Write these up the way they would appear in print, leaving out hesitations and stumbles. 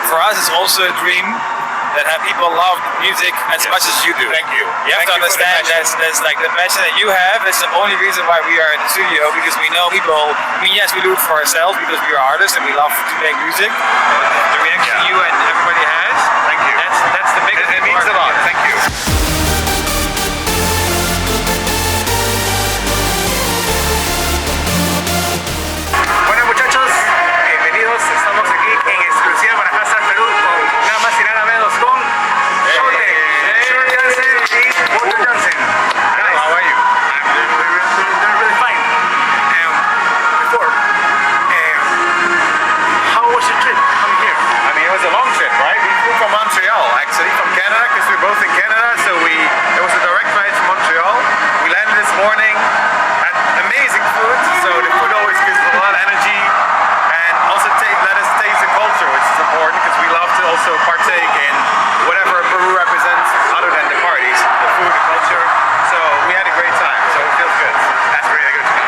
for us, it's also a dream that people love music as much as you do. Thank you. You have to understand that's like the passion that you have is the only reason why we are in the studio, because we know people, I mean, yes, we do it for ourselves because we are artists and we love to make music. The reaction you and everybody has, Thank you. That's the biggest thing. It means a lot. Thank you. Bueno, muchachos, bienvenidos. Estamos aquí en Exclusiva para Hard Dance Perú con nada más y nada menos con Showtek, mucho. Guys, how are you? I'm doing really fine. Before, how was your trip coming here? I mean, it was a long trip, right? We flew from Montreal, actually, from Canada, because we're both in Canada. So there was a direct flight from Montreal. We landed this morning, had amazing food. So the food always gives a lot of energy, and also let us taste the culture, which is important because we love to also partake in whatever Peru represents other than the parties, the food, the culture. So we had a great time. So it feels good. That's really good to me.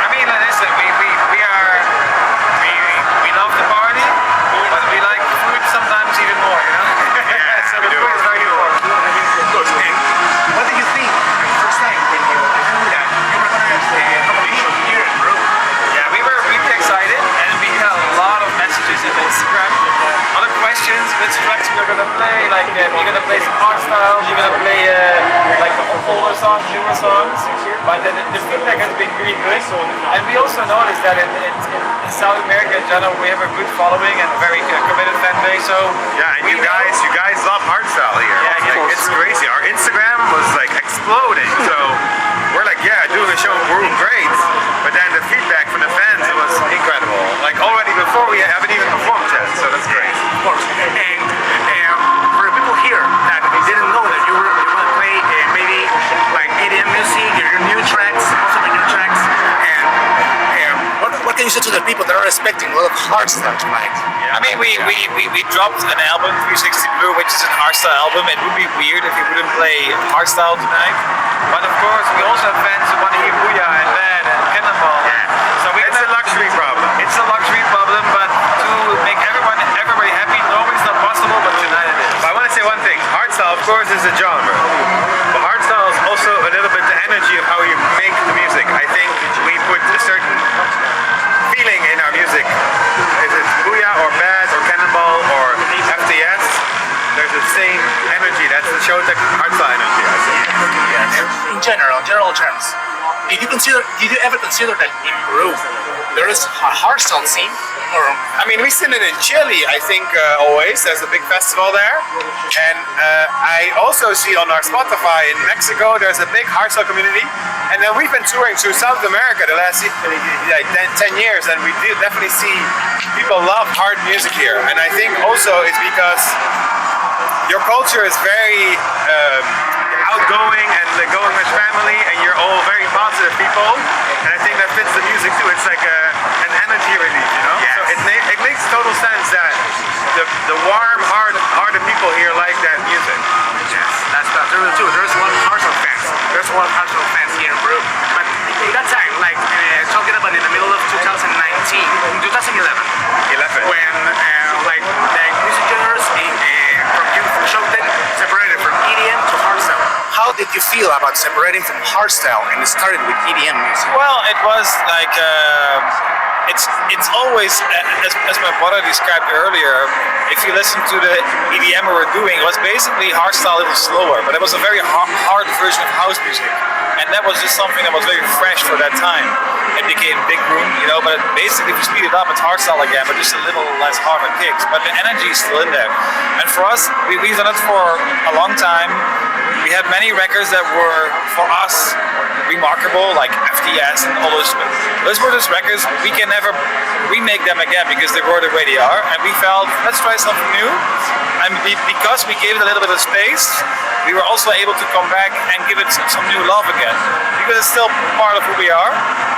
I mean, listen, we love the party, but we like food sometimes even more, you know? Yeah, so we the do. food is very important. Of course. And what did you think the first time when you knew that you were going to have a competition here in Peru? Yeah, we were really excited, and we got a lot of messages in Instagram. Other questions, which tracks we're gonna play, like you're gonna play some hardstyle, you're gonna play like older songs, newer songs. But the feedback has been really good. And we also noticed that in South America in general, we have a good following and a very committed fan base. So Yeah, and you guys love hardstyle here. Yeah, It's crazy. Our Instagram was like exploding. So we're like, yeah, doing a show in Peru, great. But then the feedback from the fans was incredible. Like already before we haven't even performed yet. So that's great. Of course. And for the people here that didn't know that you were going to play maybe like EDM music, your new tracks, most of the new tracks, and what can you say to the people that are expecting a lot of hardstyle tonight? I mean, we dropped an album, 360 Blue, which is an hardstyle album. It would be weird if we wouldn't play hardstyle tonight. But of course, we also have fans who want to hear Booyah and Bad and Cannonball. Yeah. So it's a luxury problem. It's a luxury problem, but to make everybody happy, normally it's not possible, but tonight it is. But I want to say one thing. Hardstyle, of course, is a genre. But hardstyle is also a little bit the energy of how you make the music. I think we put a certain feeling in our music. If it's Booyah or Bad or Cannonball or FTS, there's the same energy. That's the Showtek hardstyle energy, I think. In general terms, did you ever consider that in Peru there is a hardstyle scene? Or I mean, we seen it in Chile, I think, always. There's a big festival there. And I also see on our Spotify in Mexico, there's a big hardstyle community. And then we've been touring through South America the last like 10 years, and we definitely see people love hard music here. And I think also it's because your culture is very outgoing and going with family, and you're all very positive people. And I think that fits the music too. It's like an energy release, you know? Yes. So it makes total sense that the warm, hearted people here like that music. yes, that's true too. There's a lot of hardstyle fans. There's a lot of hardstyle fans here in Peru. But in that time, like talking about in the middle of 2019, 2011, when like the music genres from Showtek separated from EDM to hardstyle. How did you feel about separating from hardstyle and started with EDM music? Well, it was like it's always, as my brother described earlier, if you listen to the EDM we were doing, it was basically hardstyle a little slower, but it was a very hard version of house music. And that was just something that was very fresh for that time. It became big room, you know, but basically if you speed it up, it's hardstyle again, but just a little less harder kicks. But the energy is still in there. And for us, we've done it for a long time. We had many records that were, for us, remarkable, like FTS and all those. Those were just records, we can never remake them again because they were the way they are. And we felt, let's try something new. And because we gave it a little bit of space, we were also able to come back and give it some new love again. Because it's still part of who we are.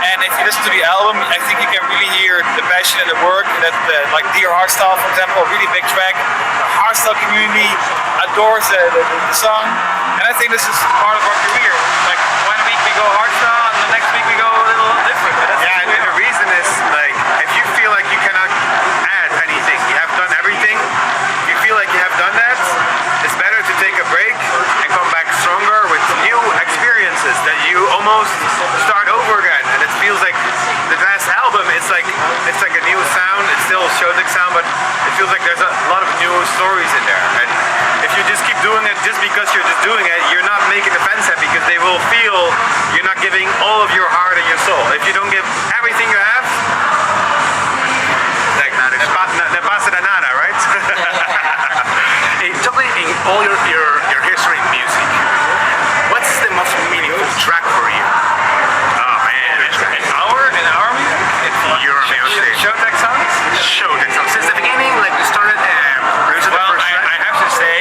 And if you listen to the album, I think you can really hear the passion and the work. That like Dear Hardstyle, for example, a really big track. The hardstyle community adores the song. And I think this is part of our career. Like 1 week we go hardstyle, and the next week we go a little different. But that's Yeah, and the reason is, like, if you feel like you cannot add anything, you have done everything, Showtek sound, but it feels like there's a lot of new stories in there. And if you just keep doing it just because you're just doing it, you're not making the fans happy because they will feel you're not giving all of your heart and your soul. If you don't give everything you have, like ne pasa de nada, right? Totally in all your history in music, what's the most meaningful track for you? Oh man, in our music? Your music. Showtek songs? Showtek songs. Since the beginning, like we started producing the Well, first track. I have to say,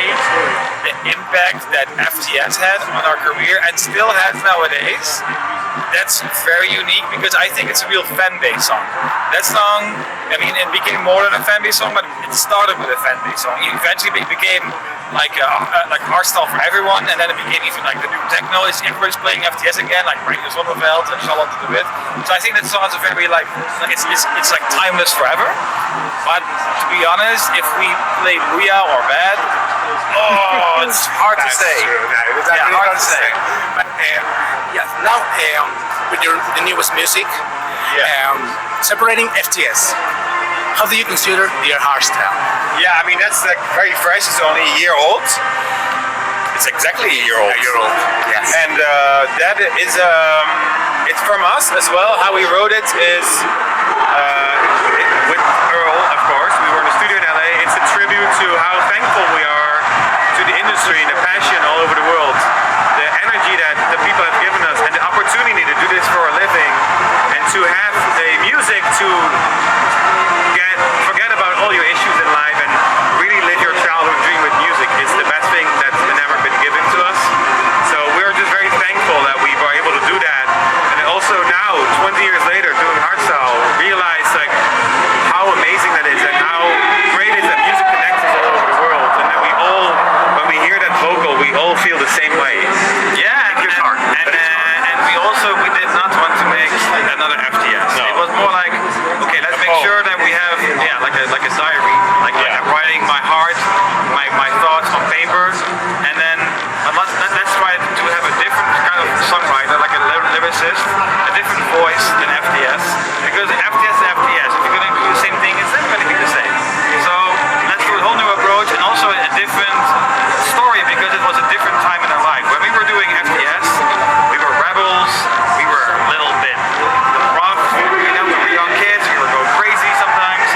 the impact that FTS had on our career and still has nowadays, that's very unique because I think it's a real fan base song. That song, I mean, it became more than a fan base song, but it started with a fan base song. Eventually, it became like hardstyle for everyone, and then it became even like the new techno. Everybody's playing FTS again, like Rangers Zonneveld and Charlotte de Witt. So I think that song is a very like it's like timeless forever. But to be honest, if we play Booyah or Bad, oh, it's hard to say. That's really hard to say. But now with the newest music, separating FTS, how do you consider your hardstyle? Yeah, I mean that's like very fresh. It's only a year old. It's exactly a year old. Yes. And that is it's from us as well. How we wrote it is with Earl, of course. We were in the studio in LA. It's a tribute to how thankful we are to the industry and the passion all over the world, the energy that the people have given us, and the opportunity to do this for a living, and to have the music to forget about all your issues in life and really live your childhood dream with music is the best thing that's ever been given to us. So we're just very thankful that we were able to do that, and also now 20 years later doing hardstyle, realize like how amazing that is and how great it is that music connects us all over the world, and that we all, when we hear that vocal, we all feel the same way. Yeah, and we did not want to make another FTS. No. It was more like, okay, let's make sure that we have like a diary, like I'm writing my heart, my thoughts on paper, and then let's try to have a different kind of songwriter, like a lyricist, a different voice than FTS, because FTS is FTS. If you're gonna do the same thing, it's never gonna be the same. So let's do a whole new approach and also a different story because it was a different time in our life. When we were doing FTS, we were rebels, we were a little bit rough, we were young kids, we were going crazy sometimes,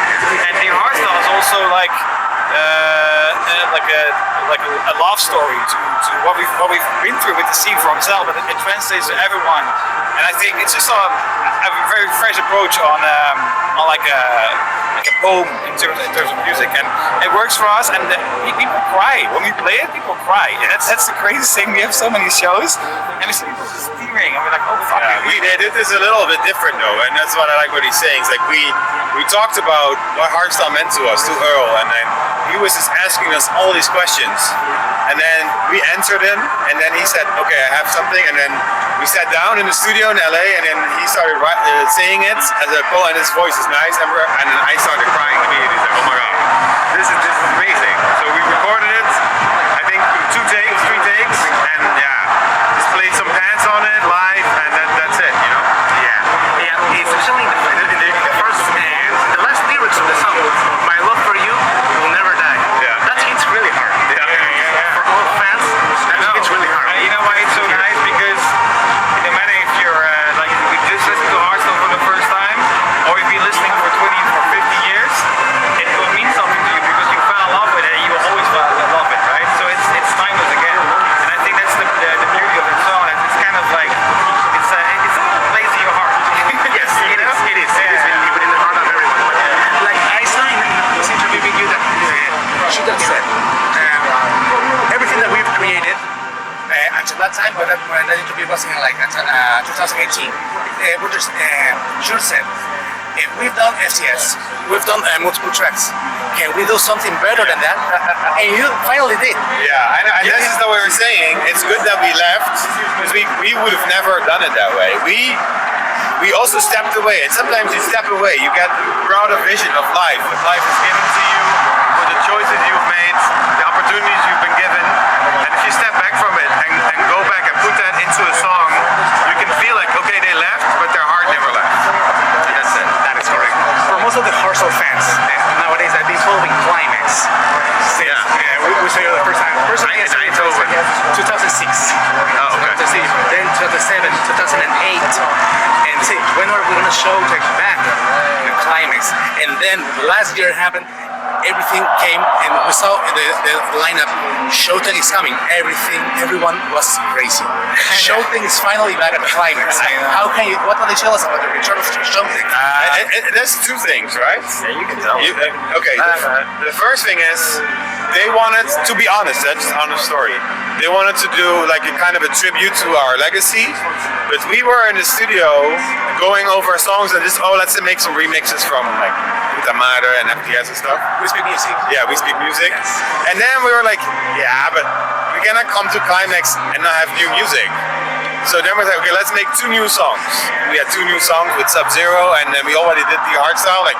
and the hardstyle is also like a love story to what we've been through with the scene for himself, and it translates to everyone. And I think it's just a very fresh approach on like a poem in terms of music, and it works for us. And people cry when we play it. People cry, and that's the craziest thing. We have so many shows, and we see people just tearing, and we're like, oh fuck. Yeah, we did. It is a little bit different though, and that's what I like what he's saying. It's like we talked about what hardstyle meant to us, to Earl, and then he was just asking us all these questions, and then we answered him, and then he said, okay, I have something, and then we sat down in the studio in LA, and then he started saying it as a poem, and his voice is nice, and then I started crying immediately. Like, oh my god, this is amazing. So we recorded it, I think 3 takes, and yeah, just played some pads on it live, and that's it, you know? Yeah, especially in the first the last lyrics of the song, "My love for you will never die." Yeah. That hits really hard. Yeah. For all fans, that hits really hard. You know why it's so nice? Because no matter if you're like if you just listen to hardstyle for the first time, or if you're listening for 20 or 50 years, it will mean something to you because you fell in love with it, and you will always fall in love with it, right? So it's timeless again, and I think that's the beauty of the song. It's kind of like it's plays in your heart. Yes, it is. It is within the heart of everyone. Like I saw in this interview with you that Showtek said, everything that we've created until that time, but when that interview was in like 2018, Showtek said, we've done FTS, we've done multiple tracks. Can we do something better than that? And you finally did. Yeah, and this is what we were saying. It's good that we left because we would have never done it that way. We also stepped away, and sometimes you step away, you get a broader vision of life. What life is given to you, for the choices you've made, the opportunities you've been given, and if you step back from it and go back and put that into a song, you can feel like, okay, they left, but their heart never left. And that's it. That is correct. For most of the hardstyle fans, in Climax. Yeah. We saw you the first time. First time in in Eindhoven. 2006. Oh, okay. Then 2007, 2008. And see, when are we going to Showtek back in Climax? And then last year happened. Everything came and we saw the lineup. Showtek is coming. Everyone was crazy. Showtek is finally back at the Climax. How can you? What can they tell us about the return of Showtek? There's two things, right? Yeah, you can tell. Okay. The first thing is they wanted to be honest. That's an honest story. They wanted to do like a kind of a tribute to our legacy, but we were in the studio going over songs and just let's make some remixes from like Tamara and FTS and stuff. We speak music. Yeah, we speak music. And then we were like, yeah, but we cannot come to Climax and not have new music. So then we said, okay, let's make 2 new songs. We had 2 new songs with Sub-Zero, and then we already did the hardstyle. Like,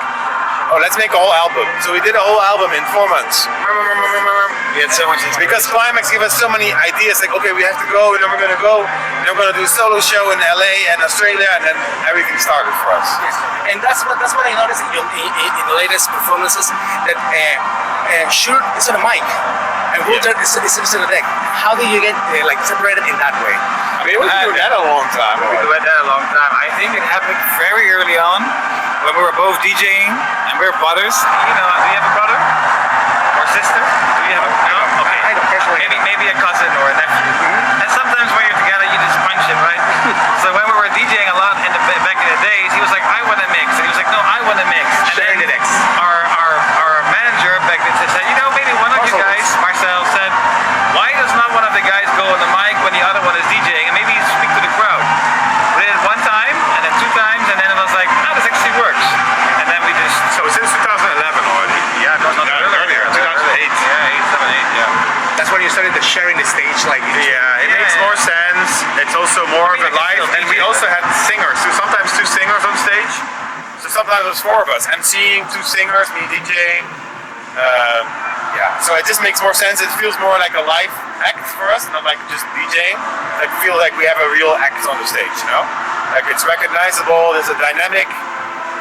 let's make a whole album. So we did a whole album in 4 months. We had so much Because Climax gave us so many ideas, like, okay, we have to go, and then we're gonna go, and then we're gonna do a solo show in LA and Australia, and then everything started for us. And that's what I noticed in the latest performances, that Shurt is on a mic and Walter is on a deck. How do you get like separated in that way? I mean, we've been doing that a long time. We doing that a long time. I think it happened very early on when we were both DJing and we were brothers. You know, do you have a brother or sister? Do you have a no? Okay. I don't personally. Maybe a cousin or a nephew. And sometimes when you're together, you just punch it, right? So when we were DJing a lot back in the days, he was like, "I want to mix," and he was like, "No, I want to mix." And Sharing then the decks. Our manager back then said, "You know, maybe one of you guys," Marcel said, "Why does not one of the guys go on the mic when the other one is DJing and maybe speak to the crowd?" We did it 1 time and then 2 times, and then it was like, "Oh, this actually works." And then we just So since 2011 already. yeah, not earlier, 2008. Yeah, 8, 7, 8, yeah. That's when you started to sharing the stage, like Yeah, it makes more sense. It's also more of a live, and we also had singers. So sometimes 2 singers on stage. So sometimes it was 4 of us. MCing, 2 singers, me DJing. Yeah, so it just makes more sense. It feels more like a live act for us, not like just DJing. Like feel like we have a real act on the stage, you know? Like it's recognizable. There's a dynamic.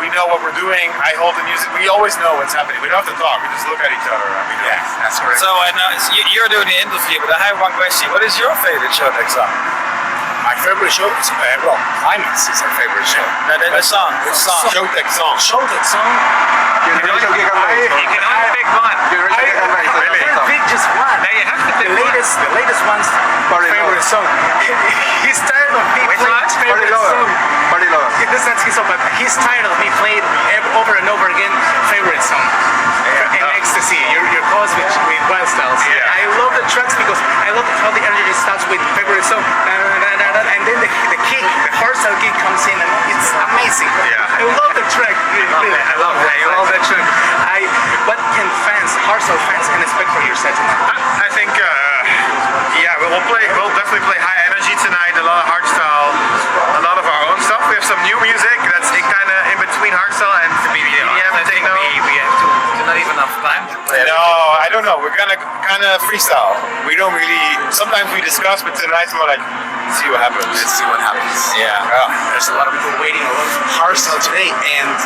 We know what we're doing. I hold the music. We always know what's happening. We don't have to talk. We just look at each other. And we do. yeah, that's correct. So I know you're doing the interview, but I have one question. What is your favorite Showtek song? My favorite show is Climax is our favorite show. The song. Which song? Showtek song. Showtek song. You can only pick one. I pick just one. Now you have to pick The latest one's favorite song. He's tired of me Which playing one? his favorite song. That's his song, but he's tired of me playing over and over again favorite song. And Ecstasy, your cause with Wild Styles. Yeah. I love the tracks because I love how the energy starts with favorite song, and then the kick, the hardstyle kick comes in, and it's amazing. Yeah. I love the track. Really, I love that. I love that track. What can hardstyle fans can expect from your set tonight? I think, we'll definitely play high energy tonight. A lot of hardstyle, a lot of our own stuff. We have some new music that's kind of in between hardstyle and EDM. I think we have to not even enough time to play. No, I don't know. We're gonna kind of freestyle. We don't really. Sometimes we discuss, but tonight's more like see what happens. Let's see what happens. Yeah. There's a lot of people waiting, a lot of hardstyle today, and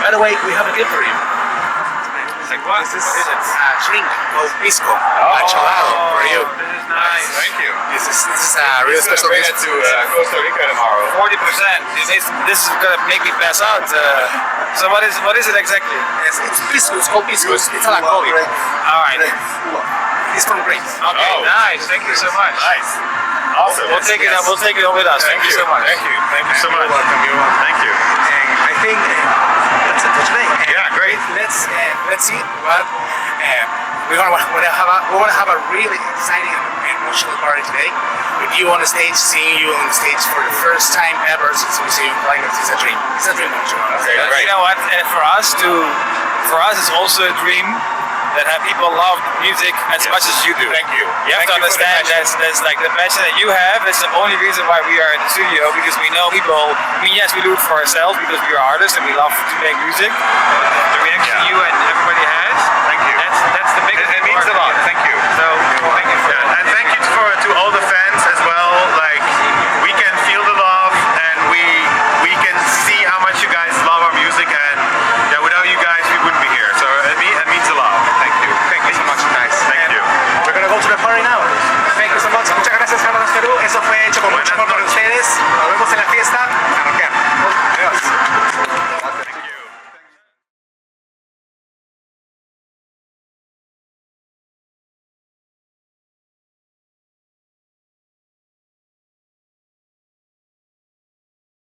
by the way, we have a gift for you. Like what? This is a drink called Pisco Machalado for you. This is nice. Thank you. This is a really special Bring it gift. to Costa Rica tomorrow. 40%. This is gonna make me pass out. So what is it exactly? It's Pisco. It's called Pisco. It's an alcoholic. All right. It's from grapes. Okay. Oh. Nice. Thank you so much. Nice. Awesome. We'll take it. We'll take it with us. Thank you so much. Thank you. Thank you so much. You're welcome. You're welcome. Thank you. And I think that's it for today. Yeah, great. Let's see what we're gonna have a really exciting and emotional party today with you on the stage, seeing you on the stage for the first time ever since we see you playing. It's a dream. It's a dream. Okay, great. You know what? And for us, it's also a dream that have people love music as much as you do. Thank you. You have to understand that's like the passion that you have is the only reason why we are in the studio, because we know people. I mean, yes, we do it for ourselves because we are artists and we love to make music. The reaction you and everybody has, Thank you. That's